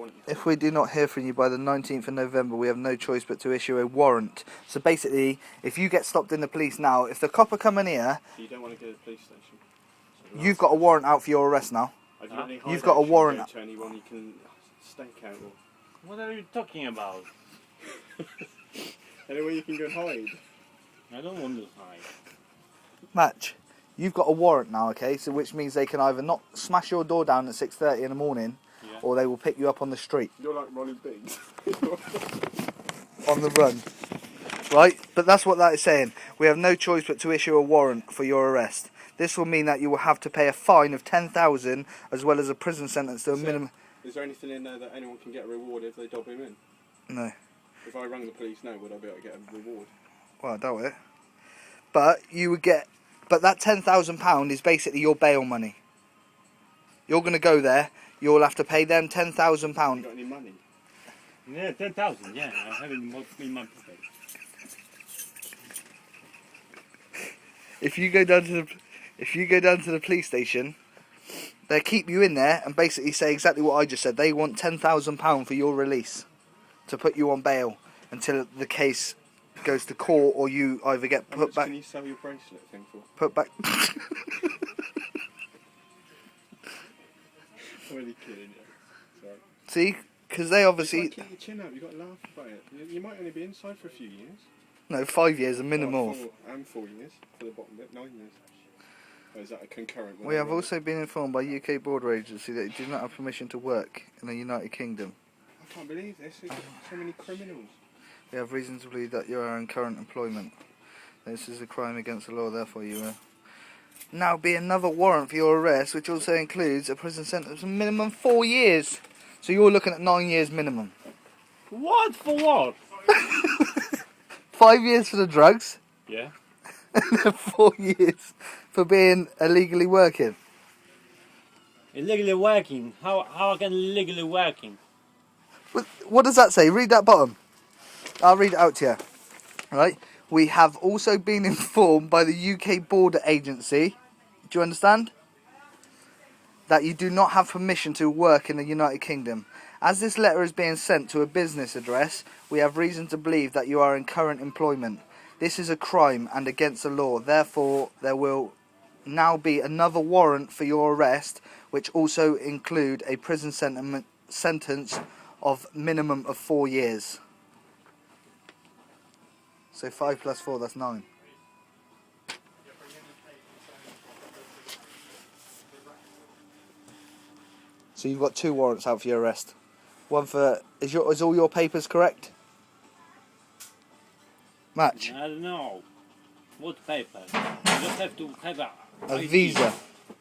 want you to. If we do not hear from you by the 19th of November, we have no choice but to issue a warrant. So basically, if you get stopped in the police now, if the cop are coming here... So you don't want to go to the police station? So you've got a warrant out for your arrest now. Have you got any You've got a warrant. to anyone you can stake out or... What are you talking about? Anywhere you can go and hide? I don't want to hide. Match, you've got a warrant now, okay? So which means they can either not smash your door down at 6:30 in the morning, or they will pick you up on the street. You're like Ronnie Biggs. On the run. Right? But that's what that is saying. We have no choice but to issue a warrant for your arrest. This will mean that you will have to pay a fine of 10,000 as well as a prison sentence to a minimum... Is there anything in there that anyone can get a reward if they dob him in? No. If I rang the police now, would I be able to get a reward? Well, I doubt it. But you would get... But that £10,000 is basically your bail money. You're going to go there, you'll have to pay them £10,000. You got any money? Yeah, 10,000. Yeah, I have it in my pocket. If you go down to the police station, they keep you in there and basically say exactly what I just said. They want £10,000 for your release to put you on bail until the case goes to court or you either get How put much back. can you sell your bracelet thing for? Put back. I'm really kidding you. Sorry. See, because they obviously Keep your chin up. You got to laugh about it. You might only be inside for a few years. no 5 years a minimum. 4 years for the bottom bit. 9 years. Or is that a concurrent one? We have also been informed by UK Border Agency that you do not have permission to work in the United Kingdom. I can't believe this. There's so many criminals. We have reason to believe that you are in current employment. This is a crime against the law, therefore you will now be another warrant for your arrest, which also includes a prison sentence of minimum 4 years. So you're looking at 9 years minimum. What? For what? 5 years for the drugs, Yeah. and then 4 years for being illegally working. Illegally working? How I can illegally working? What does that say? Read that bottom. I'll read it out to you. Right? We have also been informed by the UK Border Agency, do you understand? That you do not have permission to work in the United Kingdom. As this letter is being sent to a business address, we have reason to believe that you are in current employment. This is a crime and against the law. Therefore, there will now be another warrant for your arrest, which also include a prison sentence of minimum of 4 years. So 5 plus 4, that's 9. So you've got 2 warrants out for your arrest. One for... Is all your papers correct? Match. I don't know. What paper? You just have to have A ID. visa.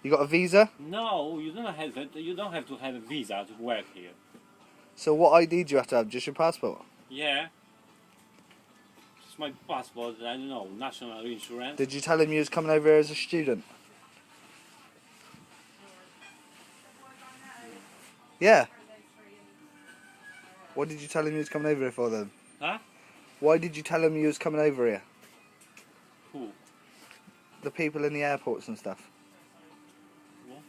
You got a visa? No, you don't have it. You don't have to have a visa to work here. So what ID do you have to have? Just your passport? Yeah. It's my passport. I don't know. National insurance. Did you tell him you was coming over here as a student? Yeah. What did you tell him you was coming over here for then? Huh? Why did you tell him you was coming over here? Who? The people in the airports and stuff. What?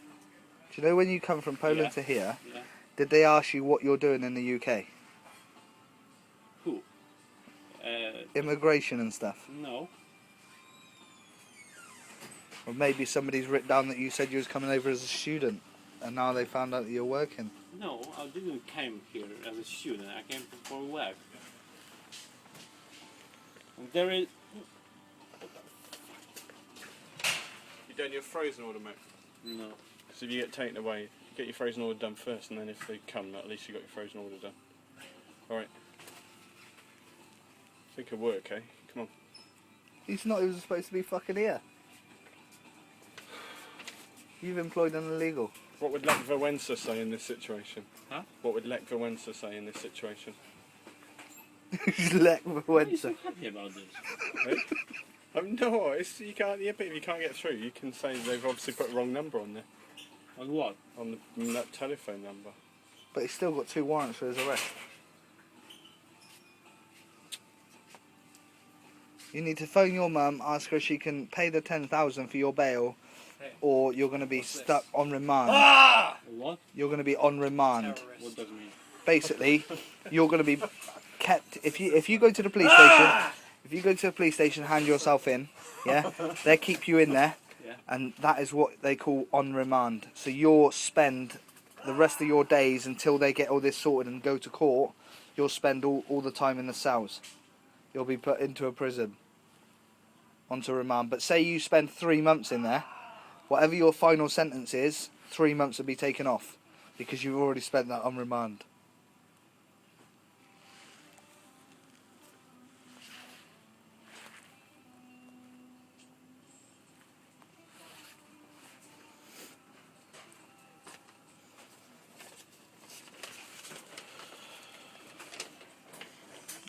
Do you know when you come from Poland Yeah. to here, Yeah. did they ask you what you're doing in the UK? Who? Immigration and stuff. No. Or maybe somebody's written down that you said you was coming over as a student and now they found out that you're working. No, I didn't came here as a student. I came for work. There is... You done your frozen order, mate? No. So if you get taken away, get your frozen order done first, and then if they come, at least you got your frozen order done. Alright. Think it'll work, eh? Come on. He's not even supposed to be fucking here. You've employed an illegal. What would Lech Wałęsa say in this situation? Huh? What would Lech Wałęsa say in this situation? Lech Why are you Wałęsa. so happy about this? No, it's, you can't. Yeah, but if you can't get through, you can say they've obviously put a wrong number on there, On what? on that telephone number. But he's still got 2 warrants for his arrest. You need to phone your mum, ask her if she can pay the 10,000 for your bail, or you're going to be stuck on remand. What? You're going to be on remand. What does it mean? basically, you're going to be kept. If you go to the police station, if you go to the police station, hand yourself in, yeah, they keep you in there, Yeah. and that is what they call on remand. So you'll spend the rest of your days until they get all this sorted and go to court. You'll spend all the time in the cells. You'll be put into a prison, onto remand. But say you spend 3 months in there, whatever your final sentence is, 3 months will be taken off because you've already spent that on remand.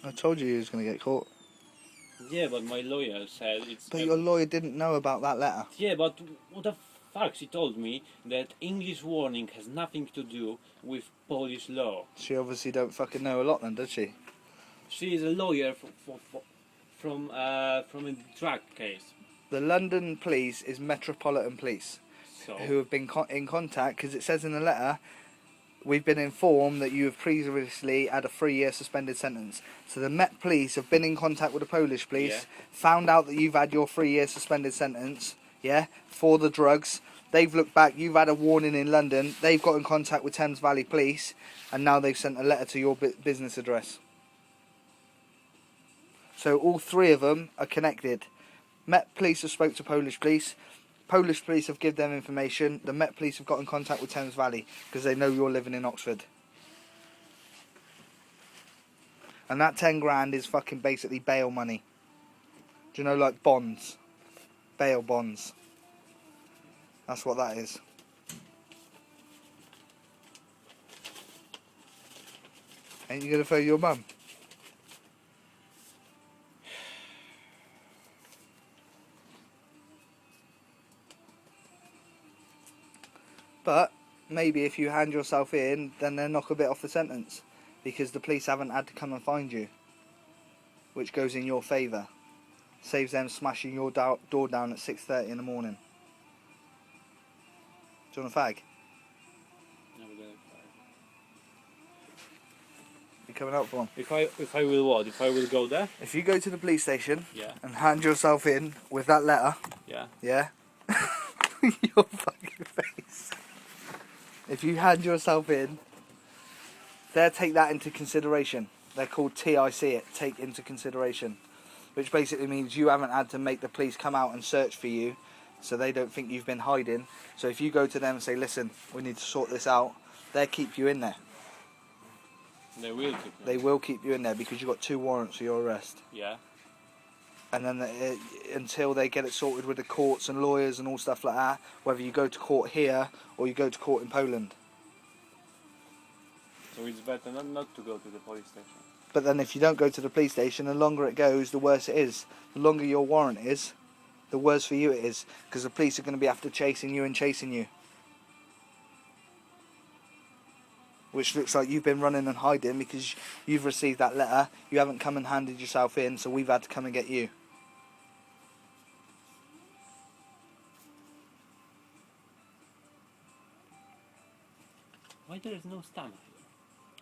I told you was going to get caught. Yeah, but my lawyer said it's. But your lawyer didn't know about that letter. Yeah, but what the fuck? She told me that English warning has nothing to do with Polish law. She obviously don't fucking know a lot then, does she? She is a lawyer from a drug case. The London police is Metropolitan Police, So who have been in contact, because it says in the letter, we've been informed that you have previously had a 3-year suspended sentence. So the Met police have been in contact with the Polish police, Yeah. found out that you've had your 3-year suspended sentence, yeah, for the drugs. They've looked back, you've had a warning in London, they've got in contact with Thames Valley Police, and now they've sent a letter to your business address. So all three of them are connected. Met police have spoke to Polish police. Polish police have given them information. The Met police have got in contact with Thames Valley because they know you're living in Oxford. And that 10 grand is fucking basically bail money. Do you know, like bonds? Bail bonds. That's what that is. Ain't you gonna phone your mum? But maybe if you hand yourself in, then they'll knock a bit off the sentence because the police haven't had to come and find you, which goes in your favour. Saves them smashing your door down at 6:30 in the morning. Do you want a fag? You coming out for one? if I will what? If I will go there? If you go to the police station Yeah. and hand yourself in with that letter, Yeah. yeah, your fucking face. If you hand yourself in, they'll take that into consideration. They're called TIC, it, take into consideration, which basically means you haven't had to make the police come out and search for you, so they don't think you've been hiding. So if you go to them and say, listen, we need to sort this out, they'll keep you in there. They will keep me. They will keep you in there because you've got 2 warrants for your arrest. Yeah. And then until they get it sorted with the courts and lawyers and all stuff like that, whether you go to court here or you go to court in Poland. So it's better not to go to the police station. But then if you don't go to the police station, the longer it goes, the worse it is. The longer your warrant is, the worse for you it is. Because the police are going to be after chasing you and chasing you. Which looks like you've been running and hiding because you've received that letter. You haven't come and handed yourself in, so we've had to come and get you. Why there is no stamp here?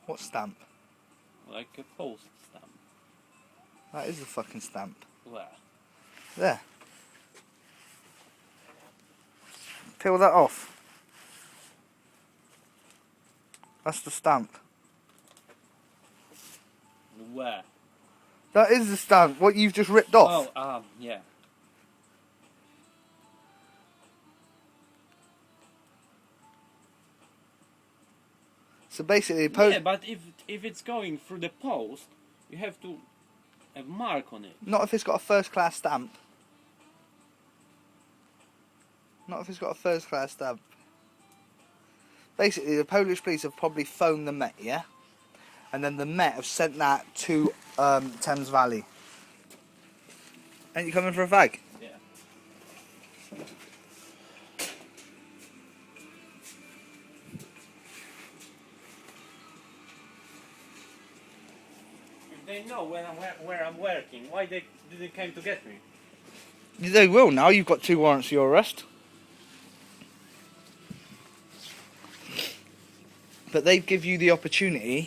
What stamp? Like a post stamp. That is the fucking stamp. Where? There. Peel that off. That's the stamp. Where? That is the stamp. What you've just ripped off. Oh, yeah. So basically, Yeah, but if it's going through the post, you have to have mark on it. not if it's got a first class stamp. Not if it's got a first class stamp. Basically, the Polish police have probably phoned the Met, yeah? And then the Met have sent that to Thames Valley. Ain't you coming for a fag? Yeah. If they know where I'm working, why they didn't come to get me? They will now. You've got 2 warrants for your arrest. But they give you the opportunity